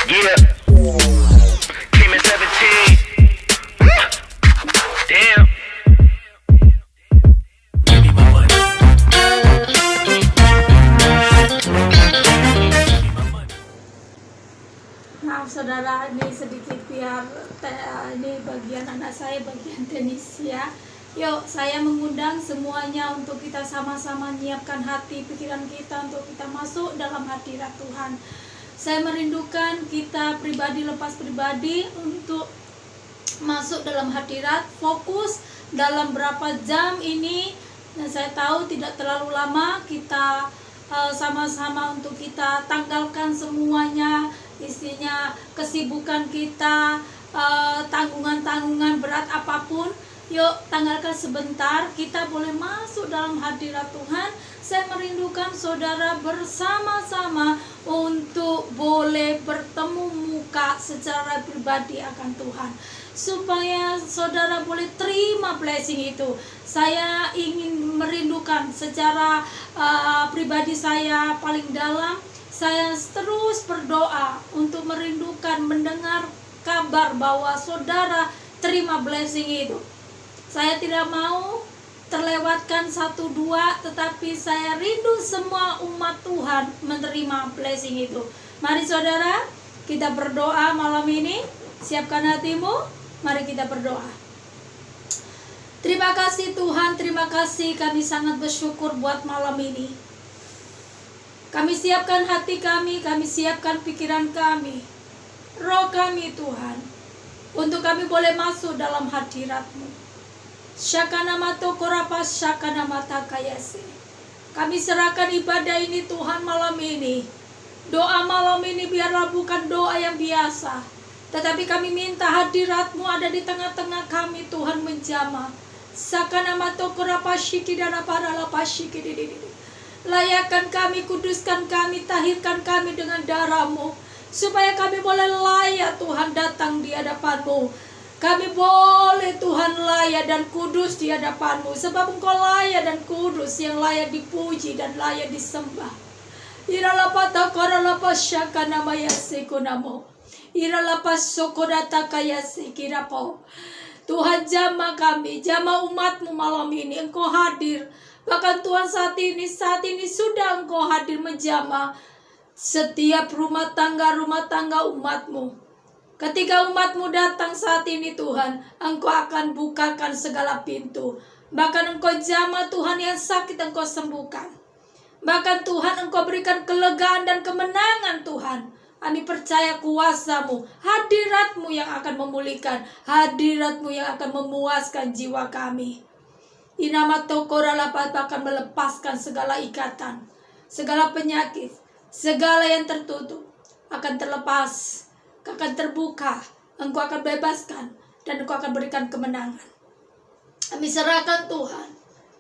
Yeah. Came at 17. Damn. Maaf saudara, ini sedikit biar ini bagian anak saya, bagian tenis ya. Yuk, saya mengundang semuanya untuk kita sama-sama menyiapkan hati, pikiran kita untuk kita masuk dalam hadirat Tuhan. Saya merindukan kita pribadi lepas pribadi untuk masuk dalam hadirat, fokus dalam berapa jam ini. Dan saya tahu tidak terlalu lama, kita sama-sama untuk kita tanggalkan semuanya, isinya kesibukan kita, tanggungan-tanggungan berat apapun. Yuk, tanggalkan sebentar, kita boleh masuk dalam hadirat Tuhan. Saya merindukan saudara bersama-sama untuk boleh bertemu muka secara pribadi akan Tuhan, supaya saudara boleh terima blessing itu. Saya ingin merindukan secara pribadi saya paling dalam. Saya terus berdoa untuk merindukan mendengar kabar bahwa saudara terima blessing itu. Saya tidak mau terlewatkan 1-2, tetapi saya rindu semua umat Tuhan menerima blessing itu. Mari saudara, kita berdoa malam ini. Siapkan hatimu, mari kita berdoa. Terima kasih Tuhan, terima kasih, kami sangat bersyukur buat malam ini. Kami siapkan hati kami siapkan pikiran kami, roh kami Tuhan, untuk kami boleh masuk dalam hadirat-Mu. Syakana mato korapas syakana mata kayase. Kami serahkan ibadah ini Tuhan malam ini. Doa malam ini biarlah bukan doa yang biasa, tetapi kami minta hadirat-Mu ada di tengah-tengah kami Tuhan menjamah. Sakana mato korapas syiki dan aparala pasyiki didi. Layakkan kami, kuduskan kami, tahirkan kami dengan darah-Mu, supaya kami boleh layak Tuhan datang di hadapan-Mu. Kami boleh Tuhan layak dan kudus di hadapan-Mu, sebab Engkau layak dan kudus, yang layak dipuji dan layak disembah. Iralapata koralapas syakana mayasekunamo. Iralapas sokodata kayasekirapo. Tuhan, jamah kami, jamah umat-Mu malam ini. Engkau hadir. Bahkan Tuhan saat ini sudah Engkau hadir menjamah setiap rumah tangga umat-Mu. Ketika umat-Mu datang saat ini Tuhan, Engkau akan bukakan segala pintu. Bahkan Engkau jamah Tuhan yang sakit Engkau sembuhkan. Bahkan Tuhan Engkau berikan kelegaan dan kemenangan Tuhan. Kami percaya kuasa-Mu, hadirat-Mu yang akan memulihkan, hadirat-Mu yang akan memuaskan jiwa kami. Inama tokoralapat akan melepaskan segala ikatan, segala penyakit, segala yang tertutup akan terlepas, akan terbuka. Engkau akan bebaskan dan Engkau akan berikan kemenangan. Kami serahkan Tuhan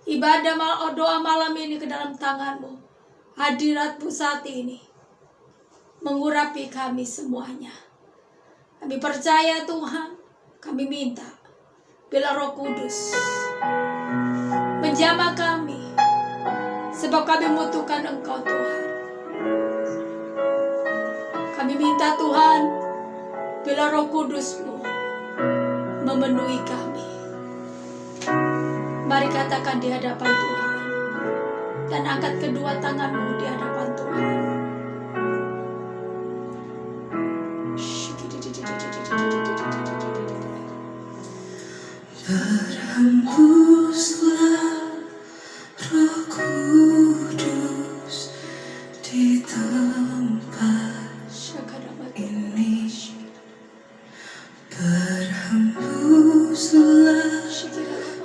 ibadah doa malam ini ke dalam tangan-Mu. Hadirat-Mu saat ini mengurapi kami semuanya. Kami percaya Tuhan, kami minta bila Roh Kudus menjamah kami, sebab kami membutuhkan Engkau Tuhan. Kami minta Tuhan, bila Roh Kudus-Mu memenuhi kami. Mari katakan di hadapan Tuhan, dan angkat kedua tangan-Mu di hadapan Tuhan. Berhembuslah Roh Kudus di tempat ini. Berhembuslah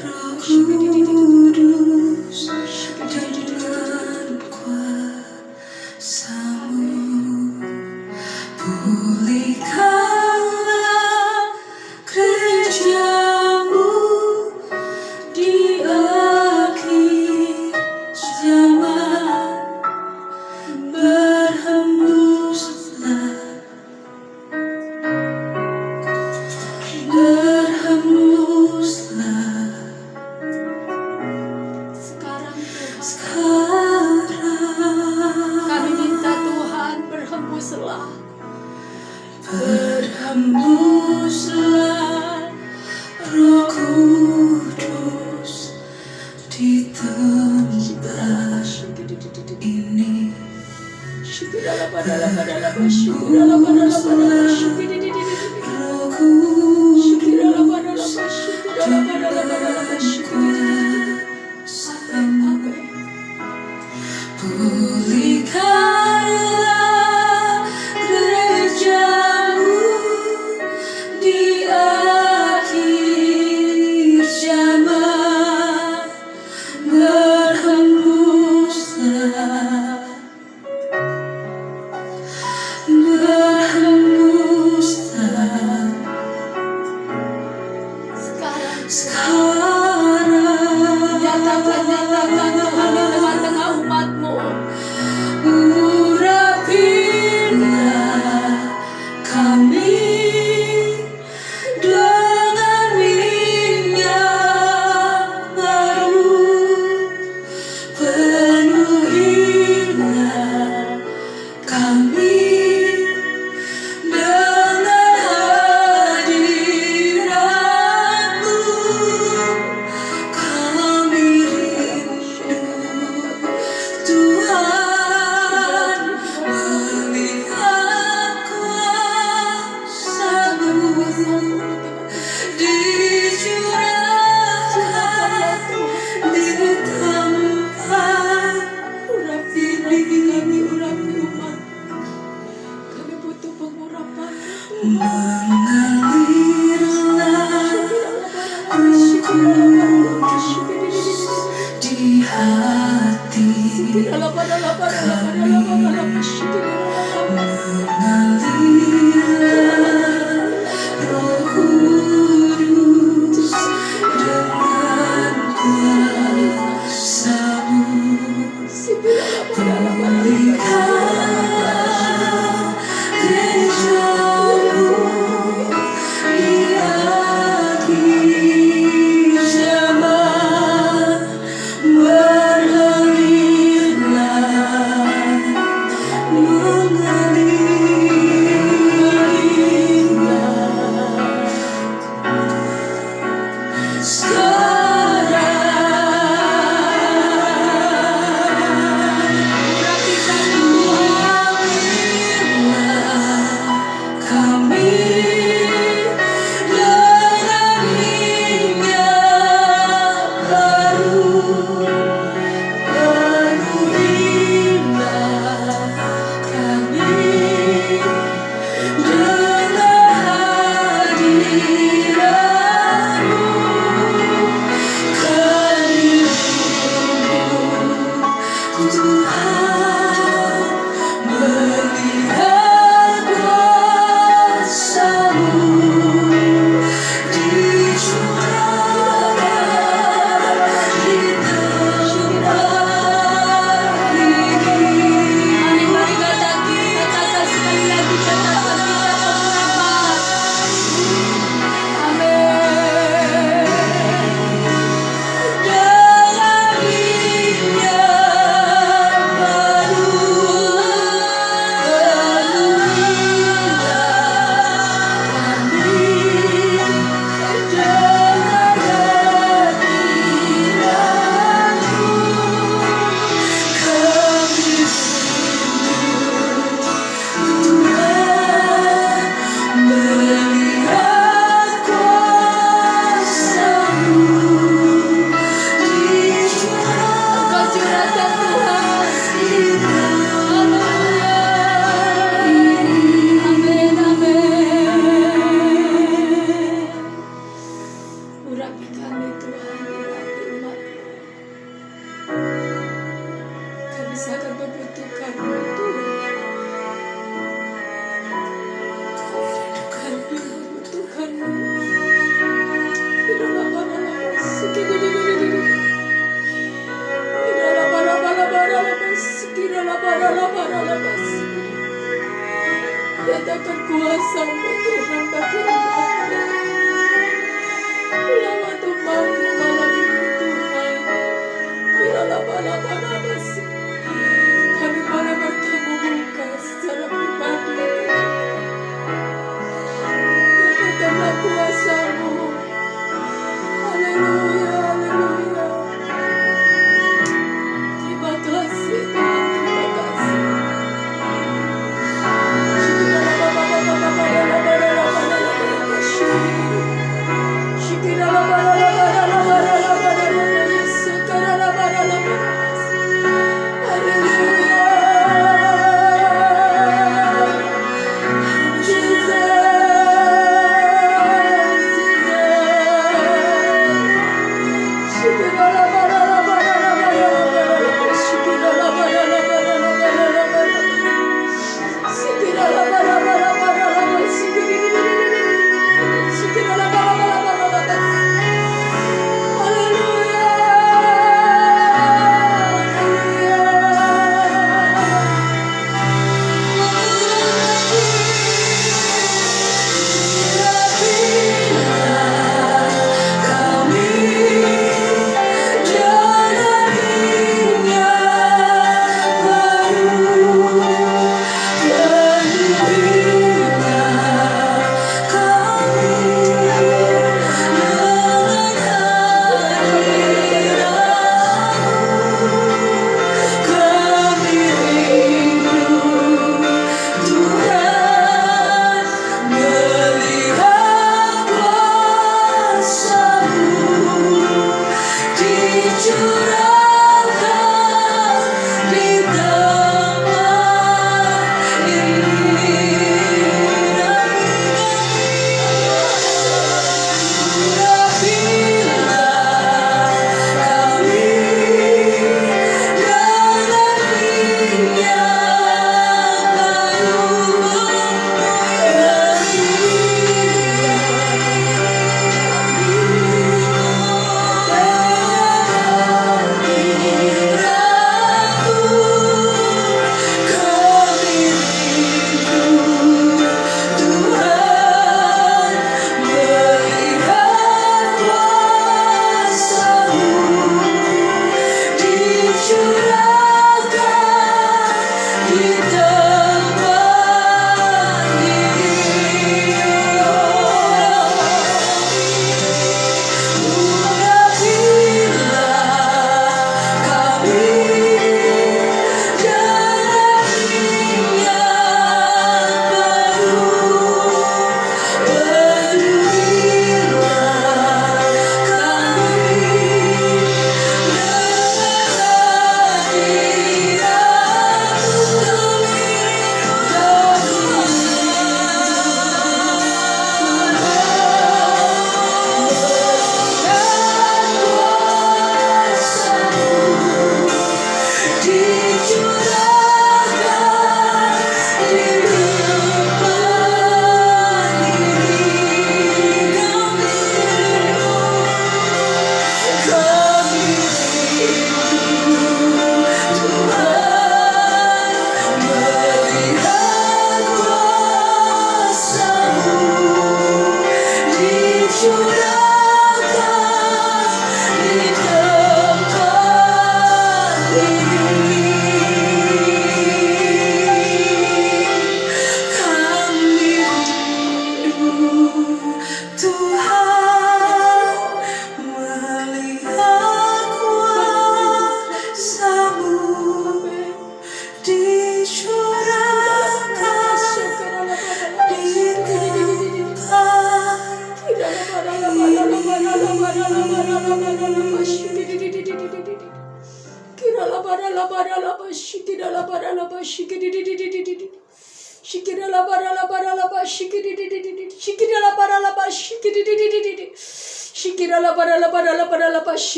Roh Kudus dengan kuasa-Mu. Pulihkanlah gereja-Mu di akhir zaman. Berhembuslah Kami minta Tuhan berhembuslah Berhembuslah Roh Kudus di tempat ini. Roh Kudus pulihkanlah gerejamu di akhir zaman. Berhembuslah, berhembuslah sekarang. Nyatakan Tuhan di tengah-tengah umat-Mu. Urapilah kami dengan minyak baru, penuhilah kami dengan hadirat-Mu. Kami rindu Tuhan melihat kuasa-Mu dicurahkan di tempat ini. Urapi umat. Kami butuh pengurapan Tuhan. Mengalirlah Roh Kudus di hati. Mengalirlah Roh Kudus dengan kuasa-Mu. Pulihkanlah gereja-Mu di akhir zaman. Mengalirlah, mengalirlah sekarang. Kami dengan minyak baru, penuhilah kami dengan hadirat-Mu. Kami rindu Tuhan melihat kuasa-Mu dicurahkan di tempat ini. Mari katakan sekali lagi, katakan kita pengurapan. Amin. Dengan minyak baru, Nyatakan kuasa-Mu Tuhan bagi umat-Mu. Lawat umat-Mu malam ini Tuhan. Kami boleh bertemu muka secara pribadi.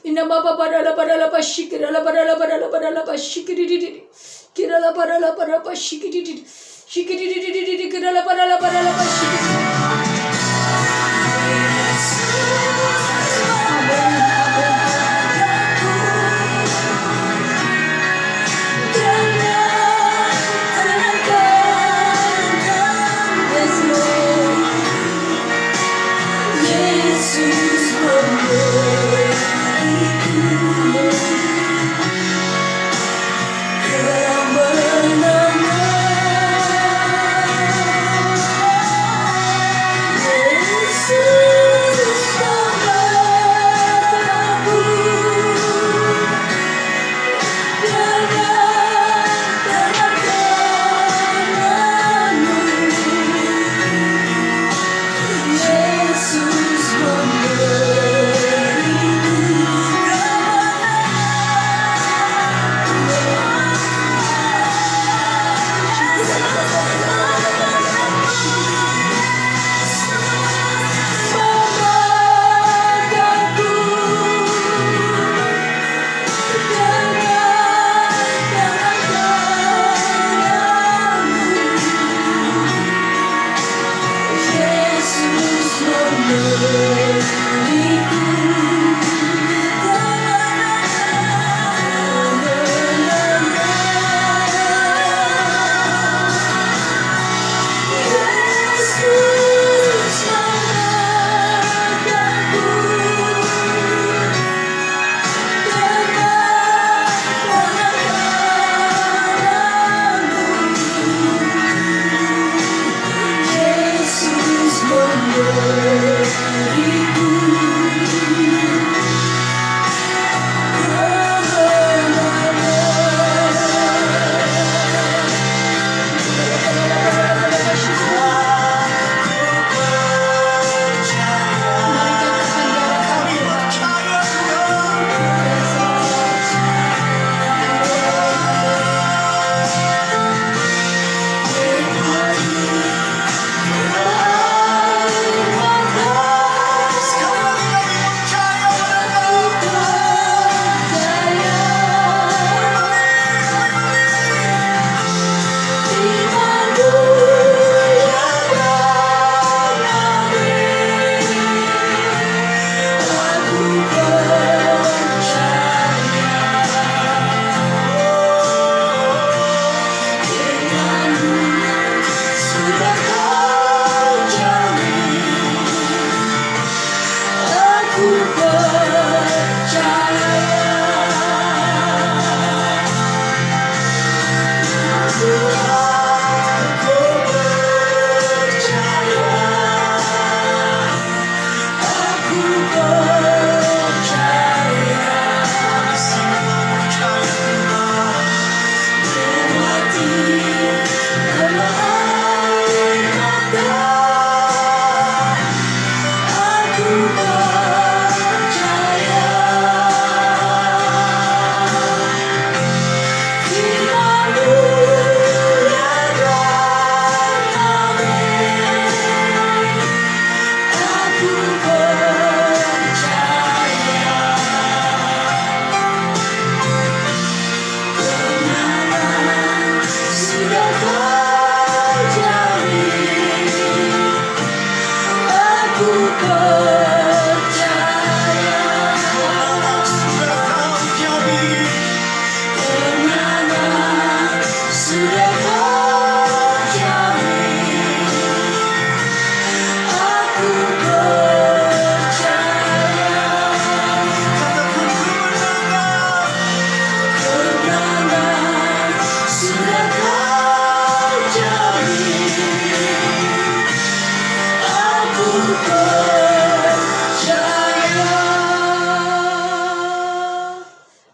Inna baba barala barala bashikira la barala bashikiri kira la barala bashikiri shikiri kira la barala bashikiri.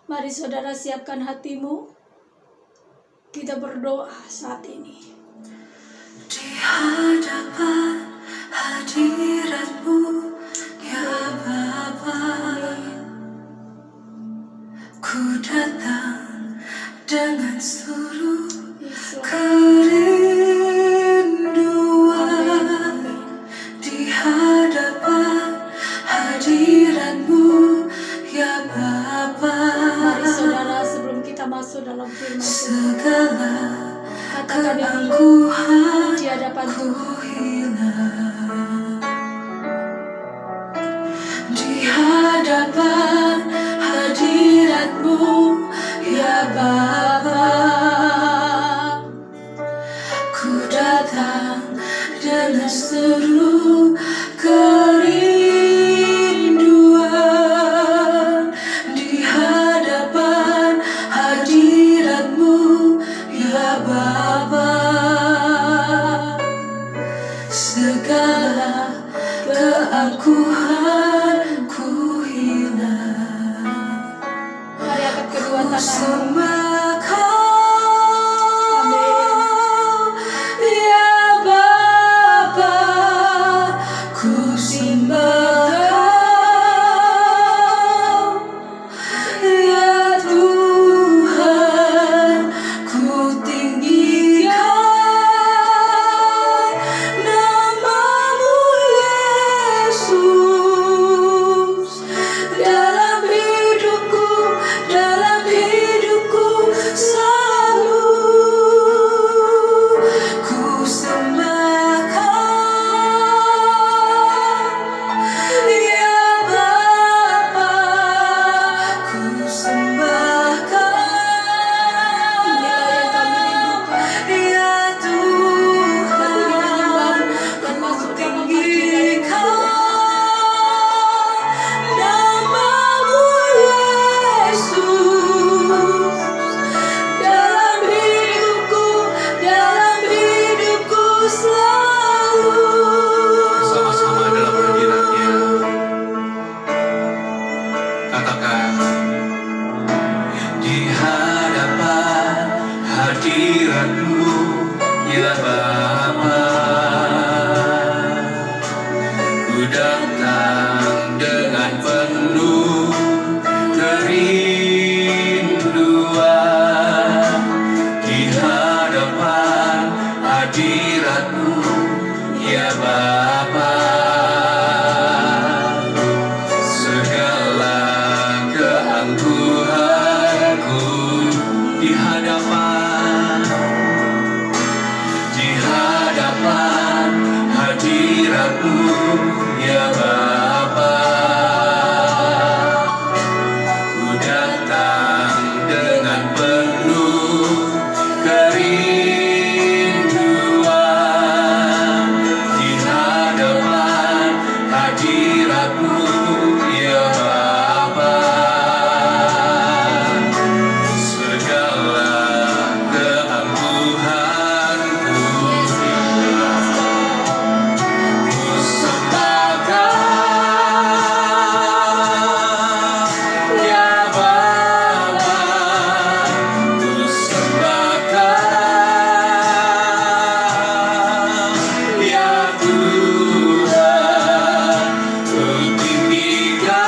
Mari saudara siapkan hatimu. Kita berdoa saat ini. Di hadapan hadirat-Mu ya Bapa. Ku datang dengan seluruh kerinduan di hadapan hadirat-Mu ya Bapa. Mari saudara, sebelum kita masuk dalam firman Tuhan, Segala katakan ini keangkuhan di hadapan ku Tuhan. hilang di hadapan hadirat-Mu ya Bapa. Ku datang dengan seluruh kerinduan di hadapan hadirat-Mu ya Bapa. Segala keangkuhan ku hilang. Mari angkat kedua tanganmu. Sembah Kau, ya Bapa. Ku sembah Kau, ya Tuhan. Ku tinggikan nama-Mu Yesus dalam hidupku selalu. Ku sembah Kau, ya Bapa. Ku sembah Kau, Inilah yang kami rindukan. ya Tuhan. Dan masuk Ku dalam hati tinggikan nama-Mu Yesus dalam hidupku selalu. Sama-sama dalam hadirat-Nya. Katakan, di hadapan hadirat-Mu ya Bapa. Ku datang dengan penuh kerinduan di hadapan hadirat-Mu ya Bapa. Segala keangkuhanku di hadapan hadirat-Mu ya Bapa. Ku datang dengan penuh kerinduan di hadapan hadirat-Mu ya Bapa. Segala keangkuhanku ku sembah Kau, ya Bapa. Ku sembah Kau, ya Tuhan. Ku tinggikan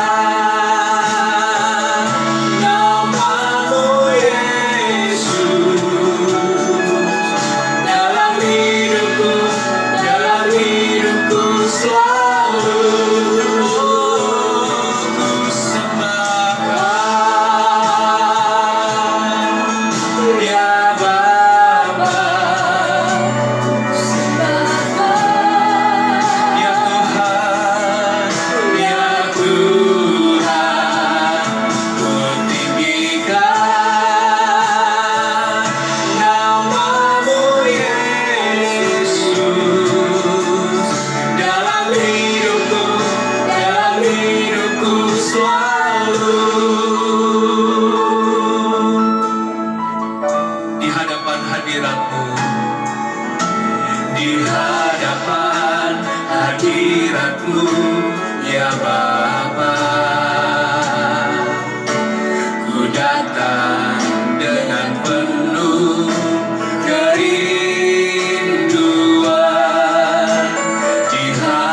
nama-Mu Yesus dalam hidupku selalu. Ku sembah Kau, ya Bapa. Ya Tuhan, ya Tuhan. Ku tinggikan nama-Mu Yesus dalam hidupku selalu. Di hadapan hadirat-Mu, di hadapan hadirat-Mu ya Bapa. Ku datang dengan penuh kerinduan di hadapan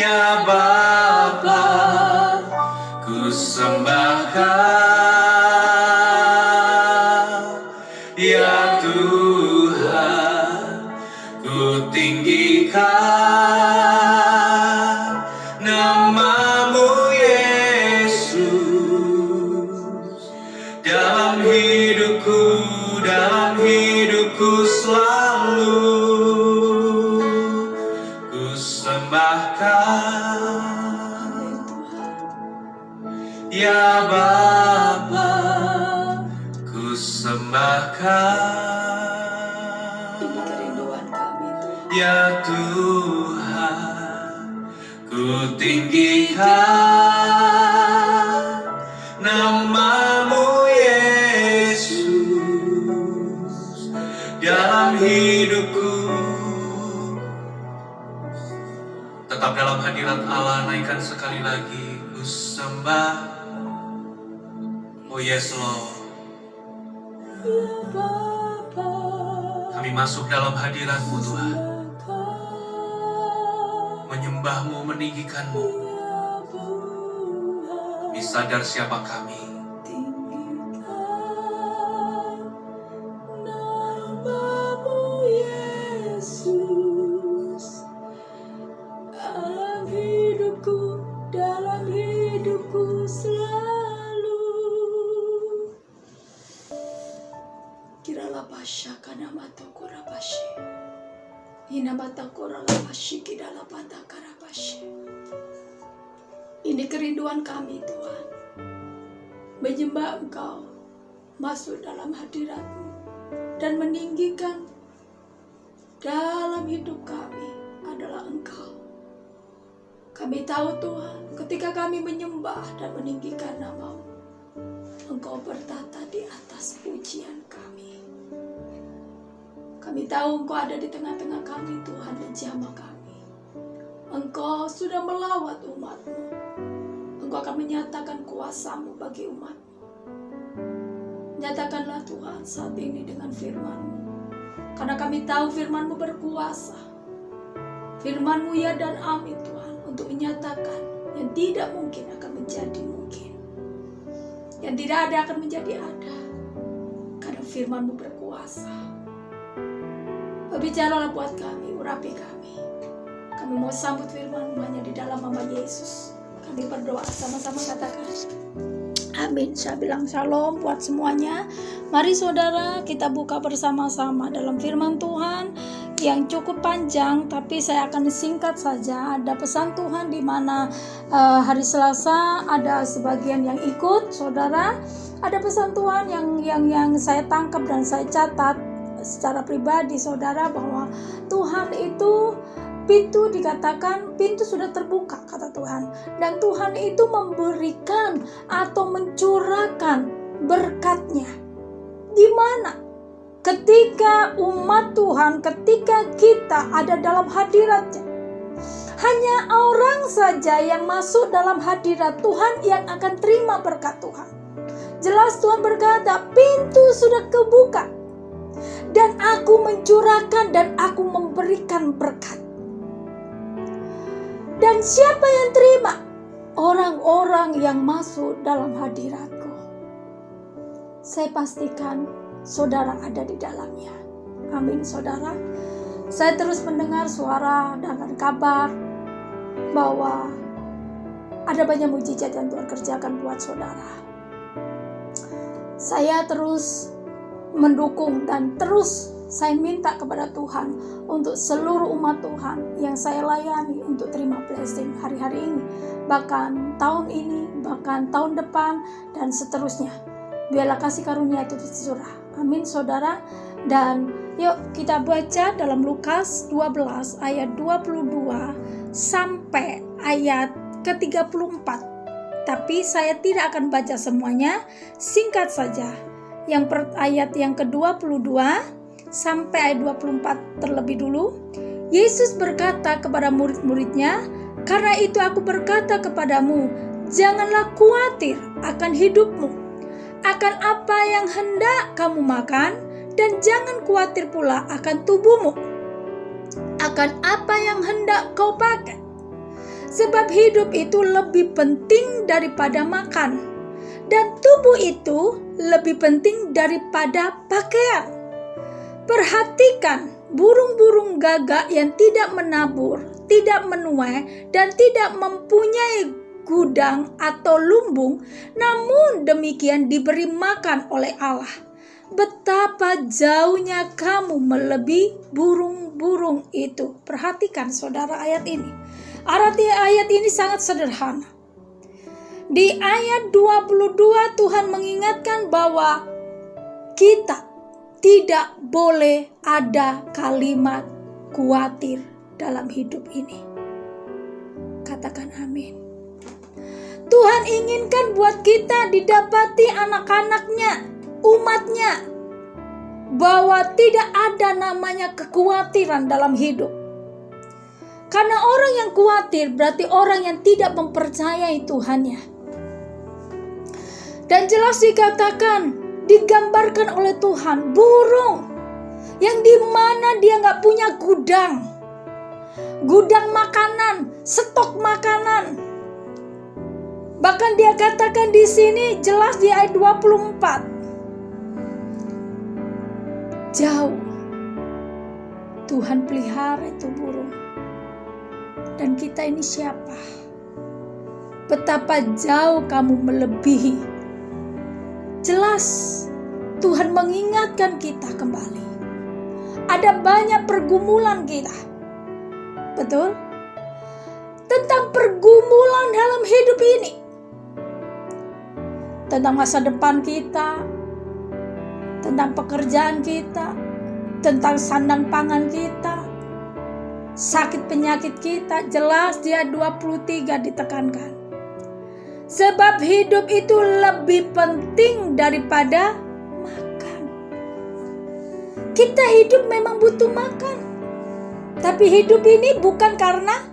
Ya Bapa, ku sembahkan. Ya Tuhan, ku tinggikan nama-Mu Yesus. Dalam hidupku selalu ku sembahkan. Ya Bapa, ku sembahkan. Ini kerinduan kami Tuhan. Ya Tuhan, ku tinggikan nama-Mu Yesus dalam hidupku. Tetap dalam hadirat Allah, naikkan sekali lagi, ku sembah. Oh yes Lord, kami masuk dalam hadirat-Mu Tuhan, menyembah-Mu, meninggikan-Mu. Kami sadar siapa kami. Namamu Yesus, dalam hidupku selalu. Kiralah pasyaka nama tokora pasye, hinamata kora lapasyi kidala patakara pasye. Ini kerinduan kami Tuhan, menyembah Engkau, masuk dalam hadirat-Mu, dan meninggikan dalam hidup kami adalah Engkau. Kami tahu Tuhan, ketika kami menyembah dan meninggikan nama-Mu, Engkau bertata di atas pujian kami. Kami tahu Engkau ada di tengah-tengah kami Tuhan, menjamah kami. Engkau sudah melawat umat-Mu. Engkau akan menyatakan kuasa-Mu bagi umat-Mu. Nyatakanlah Tuhan saat ini dengan firman-Mu. Karena kami tahu firman-Mu berkuasa. Firman-Mu ya dan amin Tuhan, untuk menyatakan yang tidak mungkin akan menjadi mungkin. Yang tidak ada akan menjadi ada. Karena firman-Mu berkuasa. Berbicaralah buat kami, urapi kami. Kami mau sambut firman-Mu hanya di dalam nama Yesus. Kami berdoa sama-sama, katakan amin. Saya bilang shalom buat semuanya. Mari saudara, kita buka bersama-sama dalam firman Tuhan yang cukup panjang, tapi saya akan singkat saja. Ada pesan Tuhan di mana hari Selasa ada sebagian yang ikut, saudara. Ada pesan Tuhan yang saya tangkap dan saya catat secara pribadi, saudara, bahwa Tuhan itu pintu, dikatakan pintu sudah terbuka, kata Tuhan. Dan Tuhan itu memberikan atau mencurahkan berkat-Nya. Di mana? Ketika umat Tuhan, ketika kita ada dalam hadirat-Nya. Hanya orang saja yang masuk dalam hadirat Tuhan yang akan terima berkat Tuhan. Jelas Tuhan berkata, pintu sudah kebuka. Dan aku mencurahkan dan aku memberikan berkat. Dan siapa yang terima? Orang-orang yang masuk dalam hadiratku. Saya pastikan saudara ada di dalamnya. Amin saudara. Saya terus mendengar suara dan kabar bahwa ada banyak mujizat yang Tuhan kerjakan buat saudara. Saya terus mendukung dan terus saya minta kepada Tuhan untuk seluruh umat Tuhan yang saya layani untuk terima blessing hari-hari ini, bahkan tahun ini, bahkan tahun depan, dan seterusnya. Biarlah kasih karunia itu tercurah. Amin saudara. Dan yuk kita baca dalam Lukas 12 ayat 22 sampai ayat ke-34. Tapi saya tidak akan baca semuanya, singkat saja. Ayat yang ke-22 sampai ayat 24 terlebih dulu. Yesus berkata kepada murid-muridnya, "Karena itu aku berkata kepadamu, janganlah khawatir akan hidupmu, akan apa yang hendak kamu makan, dan jangan khawatir pula akan tubuhmu, akan apa yang hendak kau pakai. Sebab hidup itu lebih penting daripada makan, dan tubuh itu lebih penting daripada pakaian. Perhatikan burung-burung gagak yang tidak menabur, tidak menuai, dan tidak mempunyai gudang atau lumbung, namun demikian diberi makan oleh Allah. Betapa jauhnya kamu melebihi burung-burung itu. Perhatikan saudara ayat ini. Arti ayat ini sangat sederhana. Di ayat 22 Tuhan mengingatkan bahwa kita tidak boleh ada kalimat khawatir dalam hidup ini. Katakan amin. Tuhan inginkan buat kita didapati anak-anaknya, umatnya, bahwa tidak ada namanya kekhawatiran dalam hidup. Karena orang yang khawatir berarti orang yang tidak mempercayai Tuhannya. Dan jelas dikatakan, digambarkan oleh Tuhan, burung yang dimana dia gak punya gudang makanan, stok makanan. Bahkan dia katakan di sini jelas di ayat 24, jauh Tuhan pelihara itu burung. Dan kita ini siapa? Betapa jauh kamu melebihi. Jelas Tuhan mengingatkan kita kembali. Ada banyak pergumulan kita. Betul? Tentang pergumulan dalam hidup ini. Tentang masa depan kita, tentang pekerjaan kita, tentang sandang pangan kita, sakit penyakit kita. Jelas di ayat 23 ditekankan. Sebab hidup itu lebih penting daripada makan. Kita hidup memang butuh makan. Tapi hidup ini bukan karena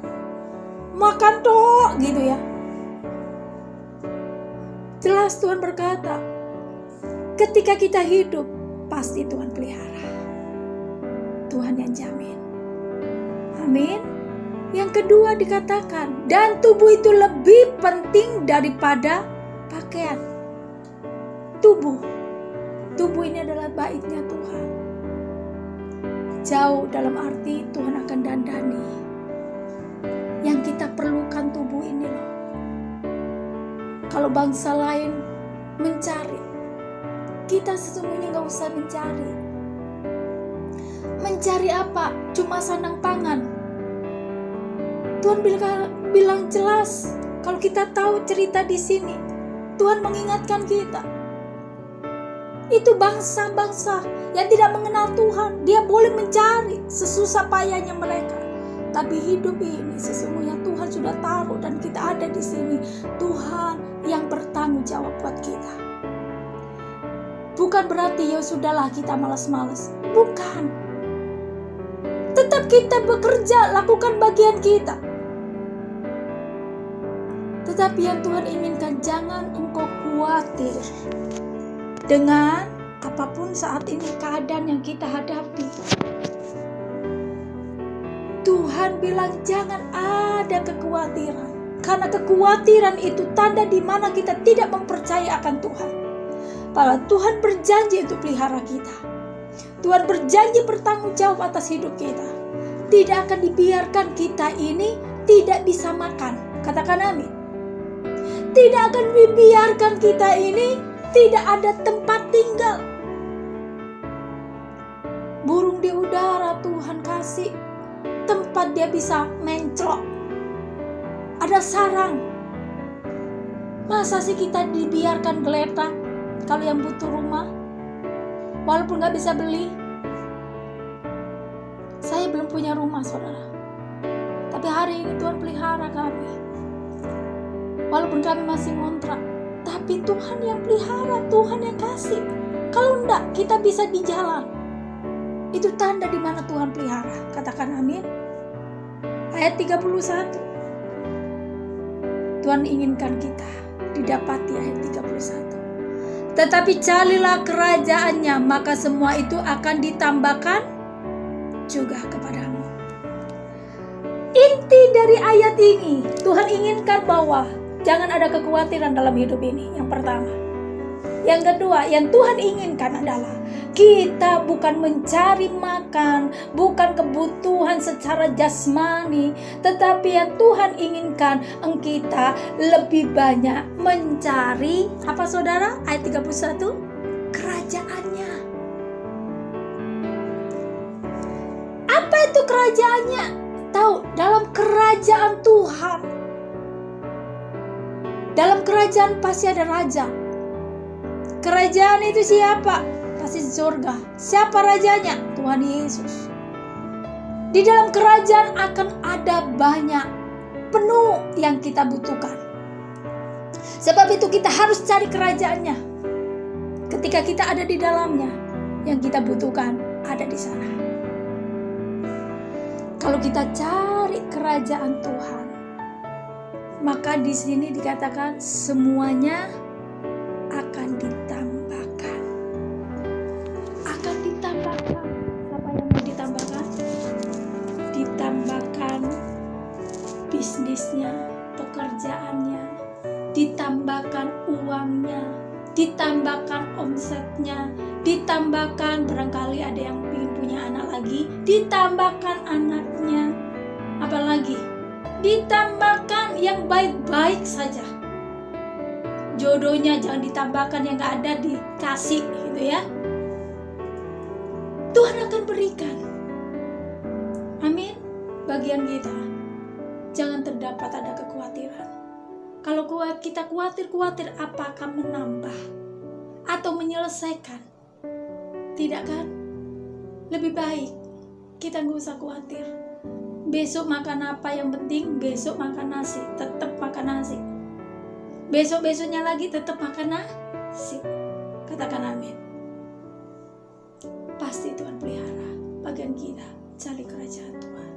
makan toh gitu ya. Jelas Tuhan berkata, ketika kita hidup, pasti Tuhan pelihara. Tuhan yang jamin. Amin. Yang kedua dikatakan, dan tubuh itu lebih penting daripada pakaian. Tubuh ini adalah baitnya Tuhan. Jauh dalam arti Tuhan akan dandani. Yang kita perlukan tubuh ini loh. Kalau bangsa lain mencari, kita sesungguhnya gak usah mencari. Mencari apa? Cuma sandang pangan. Tuhan bilang jelas, kalau kita tahu cerita di sini, Tuhan mengingatkan kita. Itu bangsa-bangsa yang tidak mengenal Tuhan, dia boleh mencari sesusah payahnya mereka. Tapi hidup ini sesungguhnya Tuhan sudah taruh dan kita ada di sini. Tuhan yang bertanggung jawab buat kita. Bukan berarti ya sudahlah kita malas-malas. Bukan. Tetap kita bekerja, lakukan bagian kita. Tetapi yang Tuhan inginkan, jangan engkau khawatir dengan apapun saat ini keadaan yang kita hadapi. Tuhan bilang jangan ada kekhawatiran. Karena kekhawatiran itu tanda di mana kita tidak mempercayai akan Tuhan. Bahwa Tuhan berjanji untuk pelihara kita. Tuhan berjanji bertanggung jawab atas hidup kita. Tidak akan dibiarkan kita ini tidak bisa makan. Katakan amin. Tidak akan dibiarkan kita ini tidak ada tempat tinggal. Burung di udara Tuhan kasih tempat dia bisa menclok. Ada sarang. Masa sih kita dibiarkan geletak kalau yang butuh rumah? Walaupun gak bisa beli. Saya belum punya rumah saudara. Tapi hari ini Tuhan pelihara kami. Walaupun kami masih ngontrak. Tapi Tuhan yang pelihara, Tuhan yang kasih. Kalau enggak, kita bisa di jalan. Itu tanda di mana Tuhan pelihara. Katakan amin. Ayat 31. Tuhan inginkan kita didapati ayat 31. Tetapi carilah kerajaannya, maka semua itu akan ditambahkan juga kepadamu. Inti dari ayat ini Tuhan inginkan bahwa jangan ada kekhawatiran dalam hidup ini. Yang pertama. Yang kedua, yang Tuhan inginkan adalah kita bukan mencari makan, bukan kebutuhan secara jasmani, tetapi yang Tuhan inginkan kita lebih banyak mencari apa saudara? Ayat 31, kerajaannya. Apa itu kerajaannya? Tahu, dalam kerajaan Tuhan, dalam kerajaan pasti ada raja. Kerajaan itu siapa? Pasti surga. Siapa rajanya? Tuhan Yesus. Di dalam kerajaan akan ada banyak penuh yang kita butuhkan. Sebab itu kita harus cari kerajaannya. Ketika kita ada di dalamnya, yang kita butuhkan ada di sana. Kalau kita cari kerajaan Tuhan, maka di sini dikatakan semuanya akan ditambahkan. Akan ditambahkan. Apa yang mau ditambahkan? Ditambahkan bisnisnya, pekerjaannya, ditambahkan uangnya, ditambahkan omsetnya, ditambahkan barangkali ada yang ingin punya anak lagi, ditambahkan anaknya, apalagi ditambahkan yang baik-baik saja. Jodohnya jangan ditambahkan, yang gak ada dikasih gitu ya. Tuhan akan berikan. Amin. Bagian kita jangan terdapat ada kekhawatiran. Kalau kita khawatir apa akan menambah atau menyelesaikan, tidak kan? Lebih baik kita gak usah khawatir. Besok makan apa, yang penting besok makan nasi, tetap makan nasi. Besok-besoknya lagi tetap makan nasi. Katakan amin. Pasti Tuhan pelihara. Bagian kita cari kerajaan Tuhan.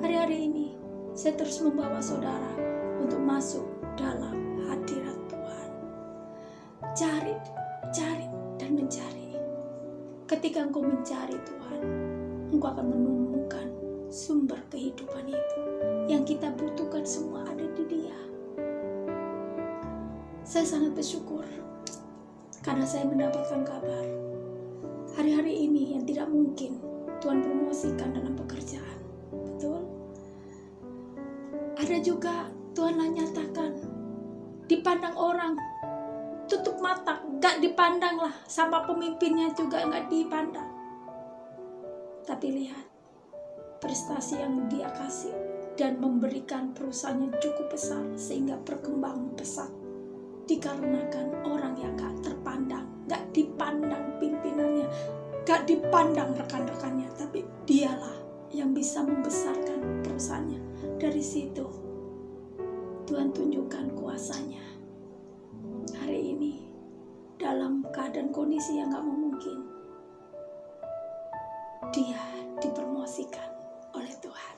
Hari-hari ini saya terus membawa saudara untuk masuk dalam hadirat Tuhan. Cari dan mencari. Ketika engkau mencari Tuhan, engkau akan menemukan sumber kehidupan itu. Yang kita butuhkan semua ada di Dia. Saya sangat bersyukur karena saya mendapatkan kabar hari-hari ini yang tidak mungkin Tuhan promosikan dalam pekerjaan. Betul? Ada juga Tuhan nyatakan dipandang orang tutup mata, gak dipandang lah, sama pemimpinnya juga gak dipandang. Tapi lihat prestasi yang Dia kasih dan memberikan perusahaannya cukup besar sehingga berkembang pesat. Dikarenakan orang yang gak terpandang, gak dipandang pimpinannya, gak dipandang rekan-rekannya, tapi Dialah yang bisa membesarkan perusahaannya. Dari situ Tuhan tunjukkan kuasanya. Hari ini dalam keadaan kondisi yang gak mungkin, dia dipromosikan oleh Tuhan.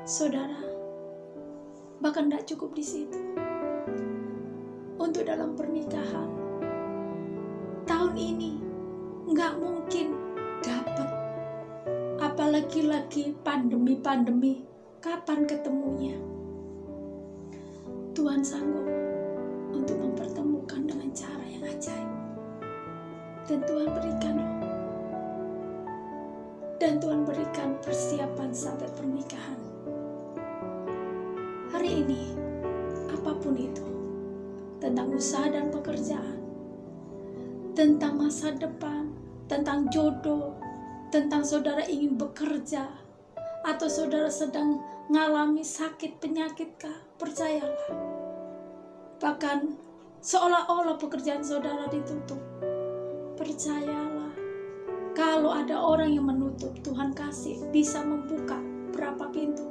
Saudara, bahkan gak cukup di situ. Untuk dalam pernikahan tahun ini nggak mungkin dapat, apalagi lagi pandemi, kapan ketemunya? Tuhan sanggup untuk mempertemukan dengan cara yang ajaib, dan Tuhan berikan loh, dan Tuhan berikan persiapan sampai pernikahan. Hari ini apapun itu, tentang usaha dan pekerjaan, tentang masa depan, tentang jodoh, tentang saudara ingin bekerja, atau saudara sedang mengalami sakit penyakit kah, percayalah. Bahkan seolah-olah pekerjaan saudara ditutup, percayalah. Kalau ada orang yang menutup, Tuhan kasih bisa membuka berapa pintu,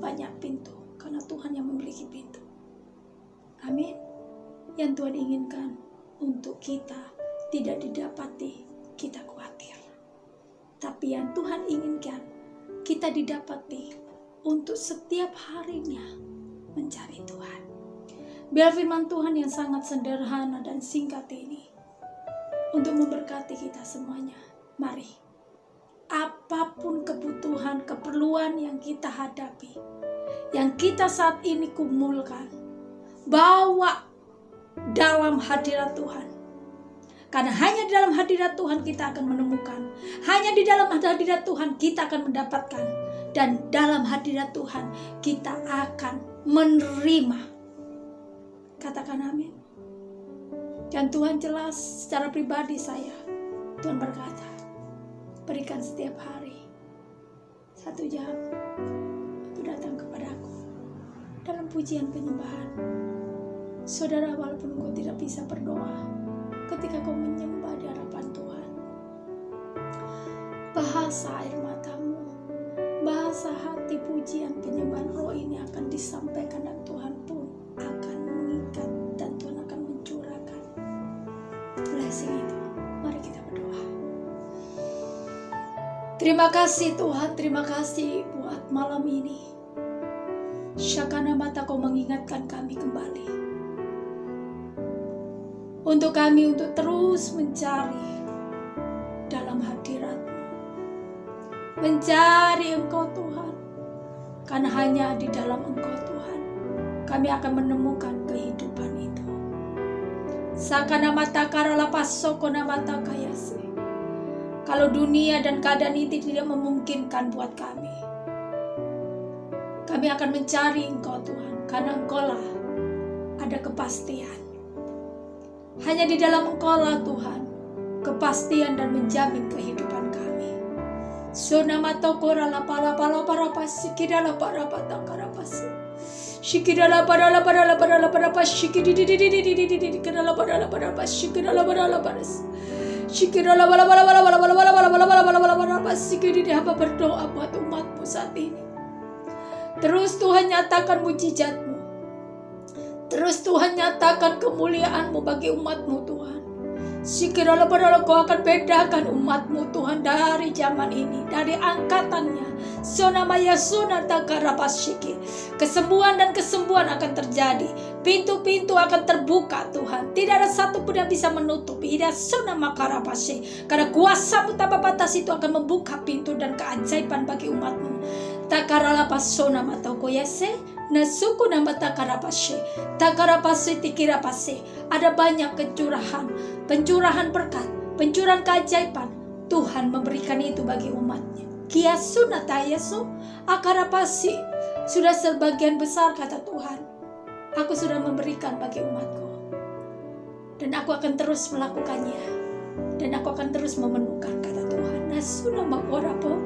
banyak pintu, karena Tuhan yang memiliki pintu. Amin. Yang Tuhan inginkan untuk kita tidak didapati kita khawatir, tapi yang Tuhan inginkan kita didapati untuk setiap harinya mencari Tuhan. Biar firman Tuhan yang sangat sederhana dan singkat ini untuk memberkati kita semuanya. Mari, apapun kebutuhan, keperluan yang kita hadapi, yang kita saat ini kumpulkan, bawa dalam hadirat Tuhan. Karena hanya di dalam hadirat Tuhan kita akan menemukan, hanya di dalam hadirat Tuhan kita akan mendapatkan, dan dalam hadirat Tuhan kita akan menerima. Katakan amin. Dan Tuhan jelas secara pribadi saya, Tuhan berkata, berikan setiap hari 1 jam untuk datang kepadaku dalam pujian penyembahan. Saudara, walaupun kau tidak bisa berdoa, ketika kau menyembah di hadapan Tuhan, bahasa air matamu, bahasa hati pujian penyembahan roh ini akan disampaikan, dan Tuhan pun akan mengikat, dan Tuhan akan mencurahkan blessing itu. Mari kita berdoa. Terima kasih Tuhan, terima kasih buat malam ini. Syakana mata kau mengingatkan kami kembali, untuk kami untuk terus mencari dalam hadirat-Mu, mencari Engkau Tuhan, karena hanya di dalam Engkau Tuhan kami akan menemukan kehidupan itu. Sakana mata karala pasokona mata kayase. Kalau dunia dan keadaan itu tidak memungkinkan buat kami akan mencari Engkau Tuhan, karena Engkau-lah ada kepastian. Hanya di dalam Engkau-lah Tuhan kepastian dan menjamin kehidupan kami. Sonamato korala pala pala para pasikira la para patakara pasi. Shikira la para pasikidi di kira la para pasikira la paras. Shikira la pasikidi di hamba berdoa buat umat-Mu saat ini. Terus Tuhan nyatakan mujizat-Mu. Terus Tuhan nyatakan kemuliaan-Mu bagi umat-Mu Tuhan. Sikirala padahal Kau akan bedakan umat-Mu Tuhan dari zaman ini, dari angkatannya. Sonamaya sunata karapasiki. Kesembuhan dan kesembuhan akan terjadi. Pintu-pintu akan terbuka Tuhan. Tidak ada satu pun yang bisa menutupi. Tidak sonama karapasi. Karena kuasa-Mu tanpa batas itu akan membuka pintu dan keajaiban bagi umat-Mu. Takarala pasona matau koyase. Nasuku nama takarapashe. Takarapashe tikirapashe. Ada banyak pencurahan berkat, pencurahan keajaiban. Tuhan memberikan itu bagi umatnya. Kiasuna tayasu akarapasi. Sudah sebagian besar kata Tuhan, aku sudah memberikan bagi umatku, dan aku akan terus melakukannya, dan aku akan terus memenuhkan kata Tuhan. Nasuna makorapo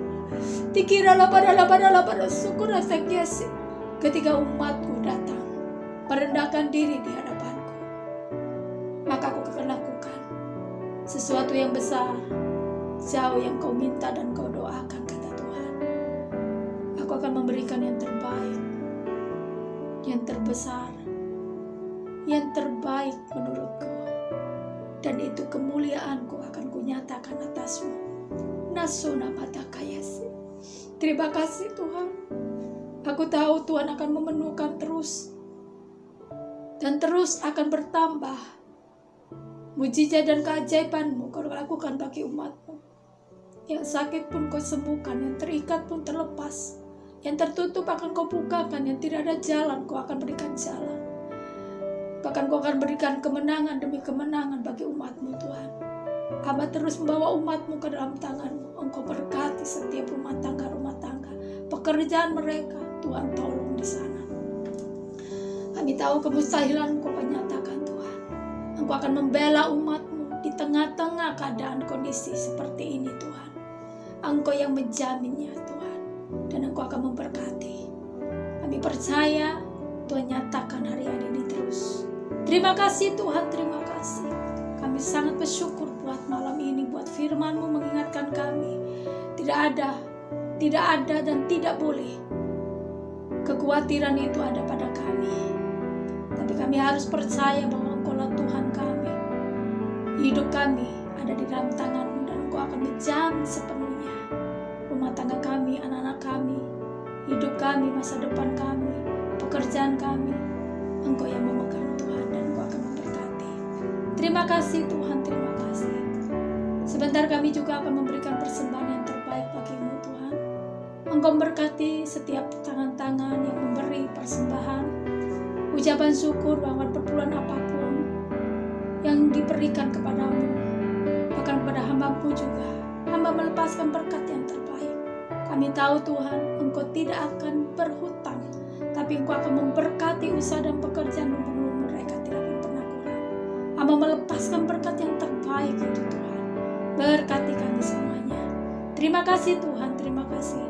tikirala pada syukur rasa kiasi. Ketika umatku datang merendahkan diri di hadapanku, maka aku akan lakukan sesuatu yang besar, jauh yang Kau minta dan Kau doakan kata Tuhan. Aku akan memberikan yang terbaik, yang terbesar, yang terbaik menurutku, dan itu kemuliaanku akan kunyatakan atasmu. Nasuna mata kayasi. Terima kasih Tuhan. Aku tahu Tuhan akan memenuhkan terus, dan terus akan bertambah mujizat dan keajaiban-Mu Kau lakukan bagi umat-Mu. Yang sakit pun Kau sembuhkan, yang terikat pun terlepas, yang tertutup akan Kau bukakan, yang tidak ada jalan Kau akan berikan jalan. Bahkan Kau akan berikan kemenangan demi kemenangan bagi umat-Mu Tuhan. Hamba terus membawa umat-Mu ke dalam tangan-Mu. Engkau berkati setiap rumah tangga, pekerjaan mereka. Tuhan tolong di sana. Kami tahu kemustahilan Kau nyatakan Tuhan. Engkau akan membela umat-Mu di tengah-tengah keadaan kondisi seperti ini Tuhan. Engkau yang menjaminnya Tuhan, dan Engkau akan memberkati. Kami percaya Tuhan nyatakan hari-hari ini terus. Terima kasih Tuhan, terima kasih. Kami sangat bersyukur buat malam ini, buat firman-Mu mengingatkan kami. Tidak ada dan tidak boleh kekhawatiran itu ada pada kami. Tapi kami harus percaya bahwa Engkau-lah Tuhan kami. Hidup kami ada di dalam tangan-Mu, dan Engkau akan menjamin sepenuhnya rumah tangga kami, anak-anak kami, hidup kami, masa depan kami, pekerjaan kami. Engkau yang memegang Tuhan, dan Engkau akan memberkati. Terima kasih Tuhan, terima kasih. Sebentar kami juga akan memberikan persembahan yang terbaik bagi-Mu Tuhan. Engkau memberkati setiap tangan-tangan yang memberi persembahan, ucapan syukur bahwa perpuluhan apapun yang diberikan kepadamu, bahkan kepada hamba-Mu juga, hamba melepaskan berkat yang terbaik. Kami tahu Tuhan, Engkau tidak akan berhutang, tapi Engkau akan memberkati usaha dan pekerjaan lumbung-lumbung mereka tidak akan pernah kurang. Hamba melepaskan berkat yang terbaik itu Tuhan. Berkati kami semuanya. Terima kasih Tuhan, terima kasih.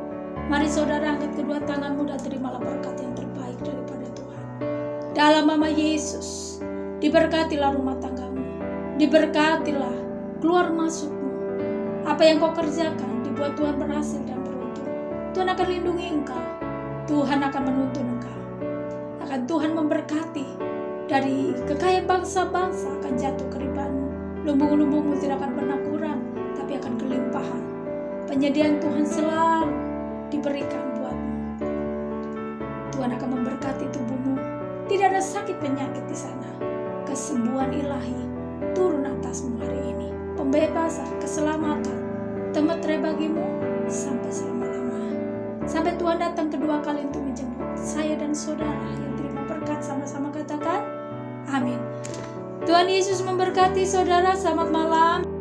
Mari saudara angkat kedua tanganmu dan terimalah berkat yang terbaik daripada Tuhan. Dalam nama Yesus, diberkatilah rumah tanggamu, diberkatilah keluar masukmu. Apa yang kau kerjakan dibuat Tuhan berhasil dan beruntung. Tuhan akan lindungi engkau, Tuhan akan menuntun engkau, akan Tuhan memberkati. Dari kekayaan bangsa-bangsa akan jatuh ke ribamu, lumbung-lumbungmu tidak akan pernah kurang, tapi akan kelimpahan. Penyediaan Tuhan selalu diberikan buatmu. Tuhan akan memberkati tubuhmu, tidak ada sakit penyakit di sana. Kesembuhan ilahi turun atasmu hari ini. Pembebasan, keselamatan, temetre bagimu sampai selama-lama. Sampai Tuhan datang kedua kali untuk menjemput saya dan saudara yang terima berkat, sama-sama katakan amin. Tuhan Yesus memberkati saudara, selamat malam.